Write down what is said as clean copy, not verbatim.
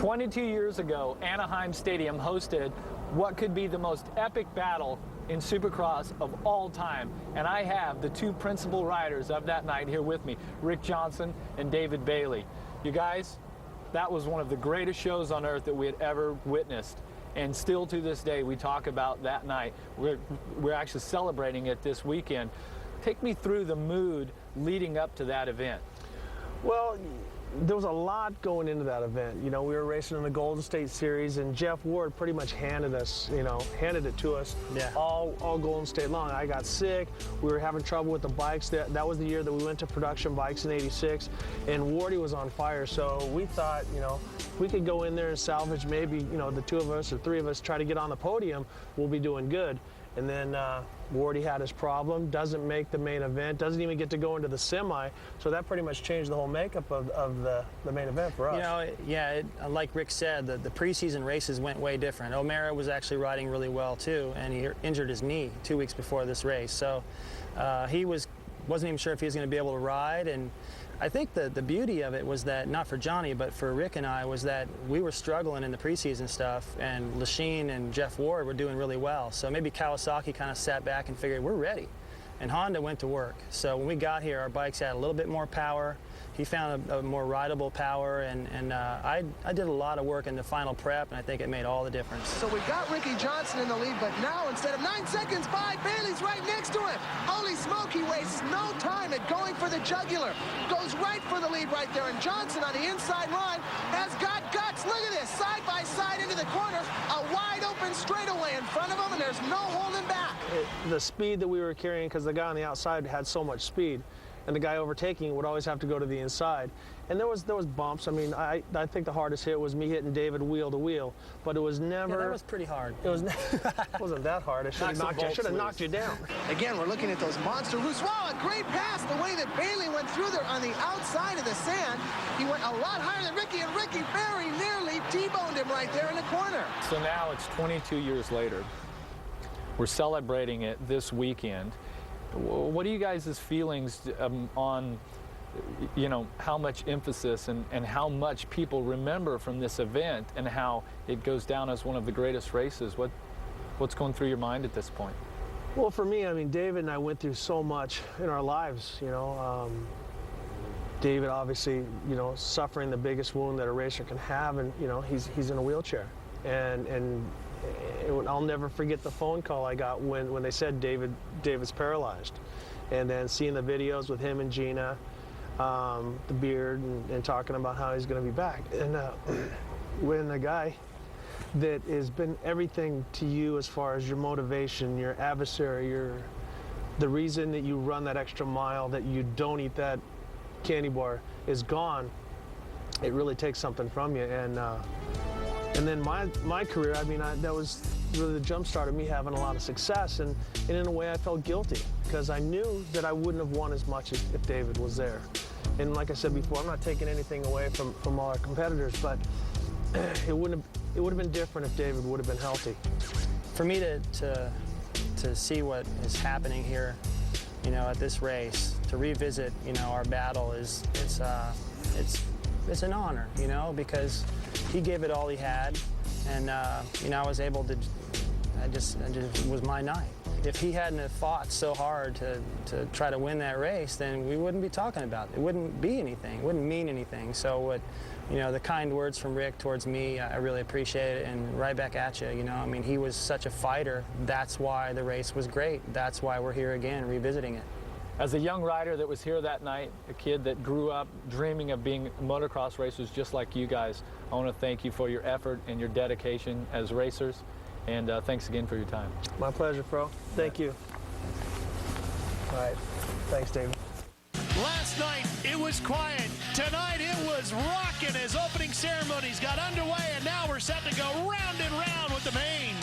22 years ago, Anaheim Stadium hosted what could be the most epic battle in Supercross of all time. And I have the two principal riders of that night here with me, Rick Johnson and David Bailey. You guys, that was one of the greatest shows on earth that we had ever witnessed. And still to this day, we talk about that night. We're actually celebrating it this weekend. Take me through the mood leading up to that event. Well, there was a lot going into that event. You know, we were racing in the Golden State Series, and Jeff Ward pretty much handed it to us all Golden State long. I got sick. We were having trouble with the bikes. That was the year that we went to production bikes in '86, and Wardy was on fire. So we thought, you know, if we could go in there and salvage maybe, you know, the two of us or three of us try to get on the podium, we'll be doing good. And then Wardy had his problem, doesn't make the main event, doesn't even get to go into the semi. So that pretty much changed the whole makeup of the main event for us. You know, yeah, like Rick said, the preseason races went way different. O'Mara was actually riding really well too, and he injured his knee 2 weeks before this race. So he wasn't even sure if he was going to be able to ride. And I think the beauty of it was that, not for Johnny, but for Rick and I, was that we were struggling in the preseason stuff, and Lachine and Jeff Ward were doing really well. So maybe Kawasaki kind of sat back and figured, we're ready. And Honda went to work. So when we got here, our bikes had a little bit more power. He found a more rideable power, and I did a lot of work in the final prep, and I think it made all the difference. So we've got Ricky Johnson in the lead, but now instead of 9 seconds by, Bailey's right next to him. Holy smoke, he wastes no time at going for the jugular. Goes right for the lead right there, and Johnson on the inside line has got guts. Look at this, side by side into the corners, a wide open straightaway in front of him, and there's no holding back. The speed that we were carrying, because the guy on the outside had so much speed, and the guy overtaking would always have to go to the inside. And there was bumps. I mean, I think the hardest hit was me hitting David wheel to wheel, but it was never... Yeah, that was pretty hard. It wasn't that hard. I should have knocked you down. Again, we're looking at those monster roosts. Wow, a great pass, the way that Bailey went through there on the outside of the sand. He went a lot higher than Ricky, and Ricky very nearly T-boned him right there in the corner. So now it's 22 years later. We're celebrating it this weekend. What are you guys' feelings on, you know, how much emphasis and how much people remember from this event, and how it goes down as one of the greatest races? What's going through your mind at this point? Well, for me, I mean, David and I went through so much in our lives, you know. David, obviously, you know, suffering the biggest wound that a racer can have, and, you know, he's in a wheelchair. And I'll never forget the phone call I got when they said David's paralyzed. And then seeing the videos with him and Gina, the beard, and talking about how he's going to be back. And when the guy that has been everything to you as far as your motivation, your adversary, the reason that you run that extra mile, that you don't eat that candy bar, is gone, it really takes something from you. And then my career, I mean, that was really the jump start of me having a lot of success, and in a way I felt guilty, because I knew that I wouldn't have won as much if David was there. And like I said before, I'm not taking anything away from all our competitors, but it would have been different if David would have been healthy. For me to see what is happening here, you know, at this race, to revisit, you know, our battle it's an honor, you know, because he gave it all he had, and you know, I was able to. It was my night. If he hadn't have fought so hard to try to win that race, then we wouldn't be talking about it. It wouldn't be anything. It wouldn't mean anything. So you know, the kind words from Rick towards me, I really appreciate it, and right back at you. You know, I mean, he was such a fighter. That's why the race was great. That's why we're here again, revisiting it. As a young rider that was here that night, a kid that grew up dreaming of being motocross racers just like you guys, I want to thank you for your effort and your dedication as racers, and thanks again for your time. My pleasure, Fro. Thank you. All right. Thanks, David. Last night, it was quiet. Tonight, it was rocking as opening ceremonies got underway, and now we're set to go round and round with the main.